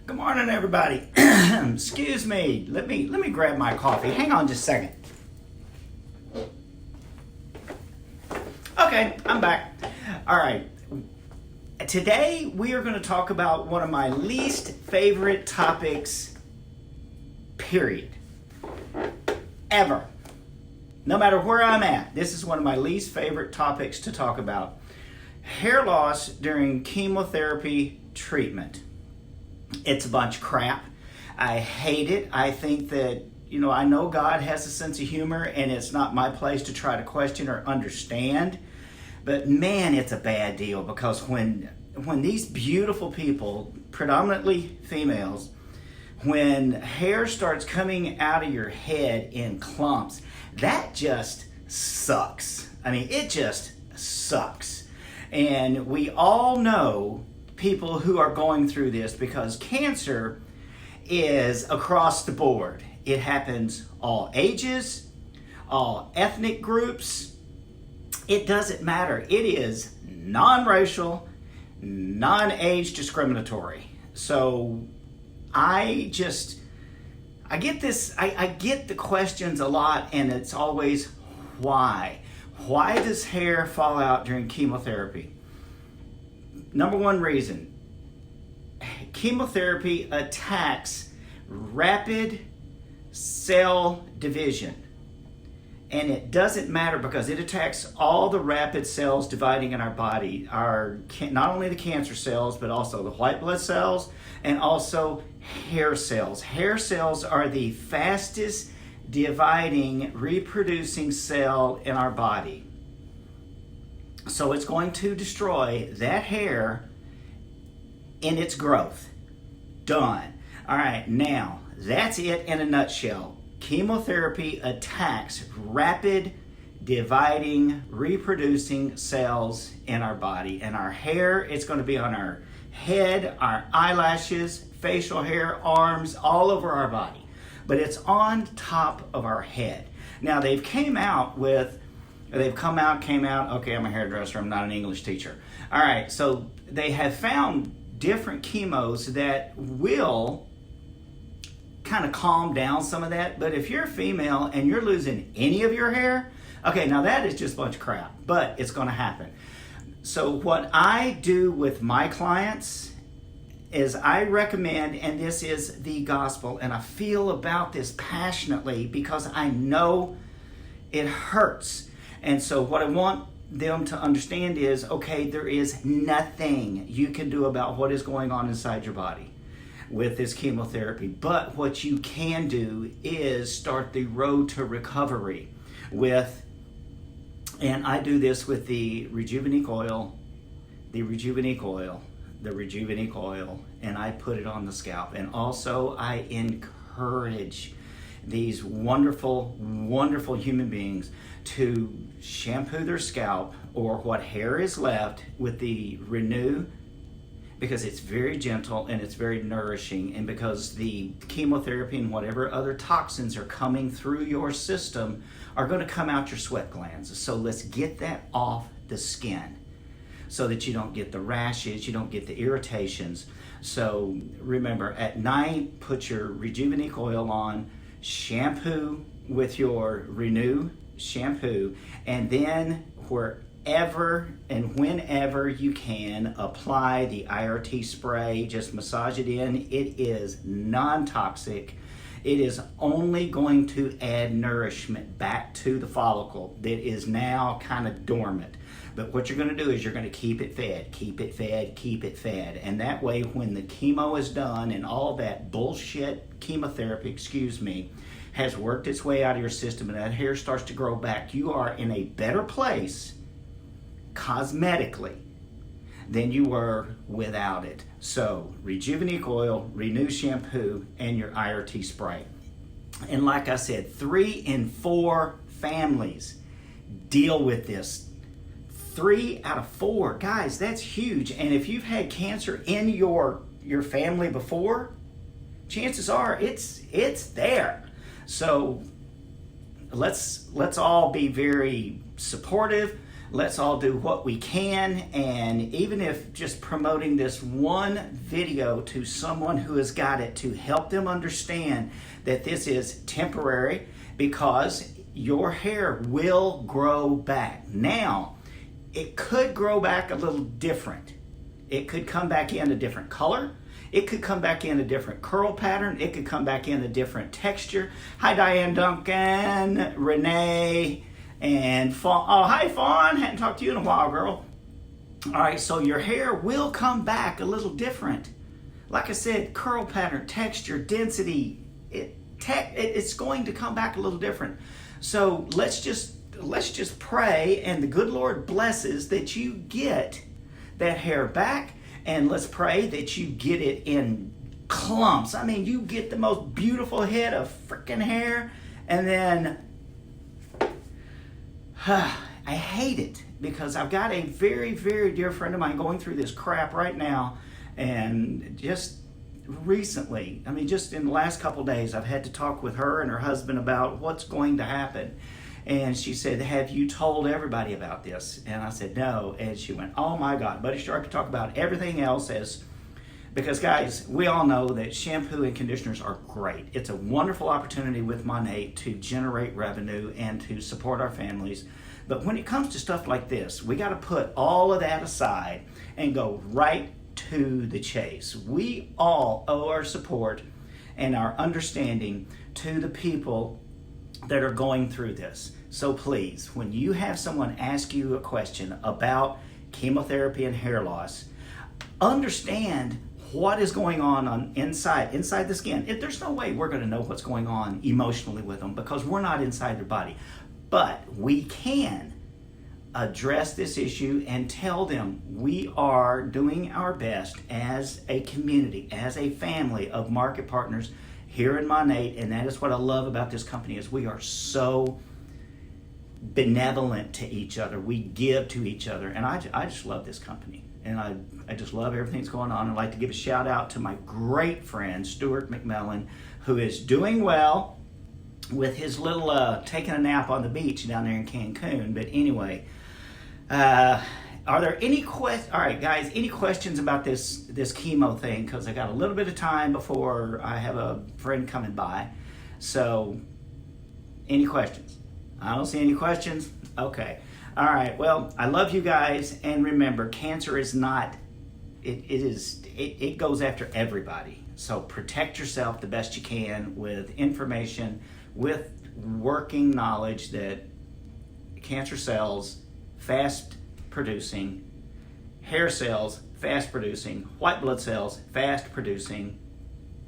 Good morning, everybody. Excuse me. Let me grab my coffee. Hang on just a second. Okay, I'm back. All right. Today we are going to talk about one of my least favorite topics, period. Ever. No matter where I'm at, this is one of my least favorite topics to talk about. Hair loss during chemotherapy treatment. It's a bunch of crap. I hate it. I think that, I know God has a sense of humor, and it's not my place to try to question or understand. But man, it's a bad deal, because when these beautiful people, predominantly females, when hair starts coming out of your head in clumps, that just sucks. I mean, it just sucks. And we all know people who are going through this, because cancer is across the board. It happens all ages, all ethnic groups. It doesn't matter. It is non-racial, non-age discriminatory. So I get the questions a lot, and it's always why? Why does hair fall out during chemotherapy? Number one reason, chemotherapy attacks rapid cell division. And it doesn't matter, because it attacks all the rapid cells dividing in our body. Not only the cancer cells, but also the white blood cells and also hair cells. Hair cells are the fastest dividing, reproducing cell in our body. So it's going to destroy that hair in its growth. Done. All right, now that's it in a nutshell. Chemotherapy attacks rapid dividing, reproducing cells in our body. And our hair, it's going to be on our head, our eyelashes, facial hair, arms, all over our body. But it's on top of our head. Now came out, okay, I'm a hairdresser, I'm not an English teacher. All right, so they have found different chemos that will kind of calm down some of that. But if you're a female and you're losing any of your hair, okay, now that is just a bunch of crap, but it's going to happen. So what I do with my clients is I recommend, and this is the gospel, and I feel about this passionately because I know it hurts. And so what I want them to understand is, okay, there is nothing you can do about what is going on inside your body with this chemotherapy. But what you can do is start the road to recovery and I do this with the Rejuvenate oil, and I put it on the scalp. And also I encourage these wonderful, wonderful human beings to shampoo their scalp or what hair is left with the Renew, because it's very gentle and it's very nourishing, and because the chemotherapy and whatever other toxins are coming through your system are going to come out your sweat glands. So let's get that off the skin so that you don't get the rashes, you don't get the irritations. So remember, at night, put your Rejuvenate oil on, shampoo with your Renew shampoo, and then wherever and whenever you can, apply the IRT spray. Just massage it in. It is non-toxic. It is only going to add nourishment back to the follicle that is now kind of dormant. But what you're going to do is you're going to keep it fed, keep it fed, keep it fed. And that way, when the chemo is done and all that bullshit chemotherapy, has worked its way out of your system and that hair starts to grow back, you are in a better place cosmetically than you were without it. So Rejuvenate oil, Renew shampoo, and your IRT spray. And like I said, 3 in 4 families deal with this. 3 out of 4. Guys, that's huge. And if you've had cancer in your family before, chances are it's there. So let's all be very supportive let's all do what we can, and even if just promoting this one video to someone who has got it, to help them understand that this is temporary, because your hair will grow back. Now, it could grow back a little different. It could come back in a different color. It could come back in a different curl pattern. It could come back in a different texture. Hi, Diane Duncan, Renee, and Fawn. Oh, hi, Fawn. Hadn't talked to you in a while, girl. All right, so your hair will come back a little different. Like I said, curl pattern, texture, density, it's going to come back a little different. So let's just pray, and the good Lord blesses that you get that hair back, and let's pray that you get it in clumps. I mean, you get the most beautiful head of freaking hair, and then I hate it because I've got a very, very dear friend of mine going through this crap right now, and just recently, I mean, just in the last couple days, I've had to talk with her and her husband about what's going to happen. And she said, have you told everybody about this? And I said, no. And she went, oh my God. But she started to talk about everything else because guys, we all know that shampoo and conditioners are great. It's a wonderful opportunity with Monat to generate revenue and to support our families. But when it comes to stuff like this, we got to put all of that aside and go right to the chase. We all owe our support and our understanding to the people that are going through this. So please, when you have someone ask you a question about chemotherapy and hair loss, understand what is going on inside the skin. There's no way we're going to know what's going on emotionally with them because we're not inside their body. But we can address this issue and tell them we are doing our best as a community, as a family of market partners here in Monat, and that is what I love about this company is we are so benevolent to each other. We give to each other, and I just love this company, and I just love everything that's going on. I'd like to give a shout out to my great friend Stuart McMillan, who is doing well with his little taking a nap on the beach down there in Cancun. But anyway, are there any questions? All right, guys, any questions about this chemo thing? Because I got a little bit of time before I have a friend coming by. So, any questions? I don't see any questions. Okay. All right. Well, I love you guys, and remember, cancer is not. It goes after everybody. So protect yourself the best you can with information, with working knowledge that cancer cells, fast producing, hair cells, fast producing, white blood cells, fast producing.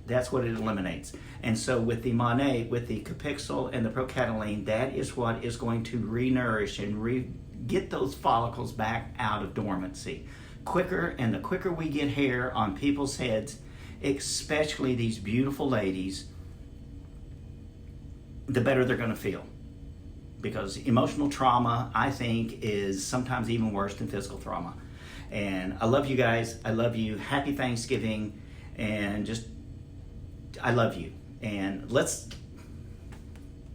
That's what it eliminates. And so with the Monat, with the Capixul and the Procataline, that is what is going to re-nourish and get those follicles back out of dormancy quicker. And the quicker we get hair on people's heads, especially these beautiful ladies, the better they're going to feel. Because emotional trauma, I think, is sometimes even worse than physical trauma. And I love you guys. I love you. Happy Thanksgiving. And just, I love you. And let's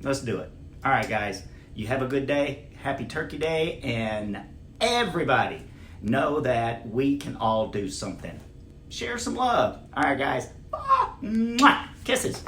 do it. All right, guys. You have a good day. Happy Turkey Day. And everybody know that we can all do something. Share some love. All right, guys. Mwah. Kisses.